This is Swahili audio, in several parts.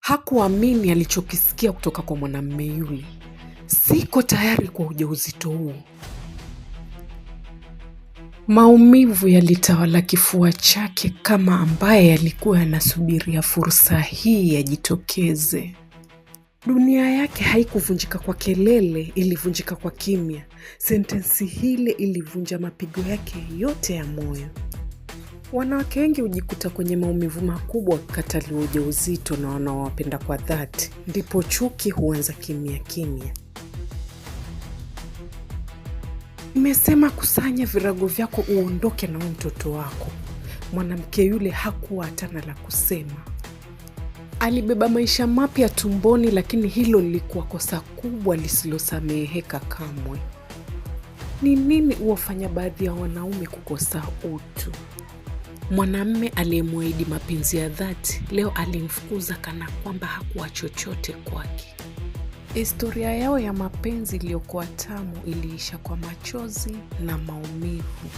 Hakuamini alichokisikia kutoka kwa mwanamume yule. Siko tayari kwa ujauzito huu. Maumivu yalitawala kifua chake kama ambaye alikuwa anasubiria fursa hii yajitokeze. Dunia yake haikuvunjika kwa kelele, ilivunjika kwa kimya. Sentensi hile ilivunja mapigo yake yote ya moyo. Wanawake wengi hujikuta kwenye maumivu makubwa wakikataliwa ujauzito na wanaowapenda kwa dhati. Ndipo chuki huanza kimya kimya. Nimesema kusanya virago vyako uondoke na mtoto wako. Mwanamke yule hakuwa hata na la kusema. Alibeba maisha mapya tumboni, lakini hilo lilikuwa kosa kubwa lisilosameheka kamwe. Ni nini huwafanya baadhi ya wanaume kukosa utu? Mwanamume aliyemwahidi mapenzi ya dhati leo alimfukuza kana kwamba hakuwa chochote kwake. Historia yao ya mapenzi iliyokuwa tamu iliisha kwa machozi na maumivu.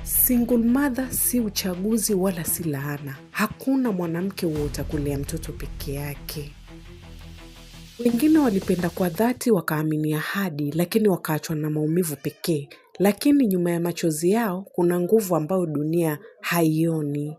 Single mother si uchaguzi wala si laana. Hakuna mwanamke huota kulea mtoto peke yake. Wengine walipenda kwa dhati wakaamini ahadi, lakini wakaachwa na maumivu pekee. Lakini nyuma ya machozi yao kuna nguvu ambayo dunia haioni.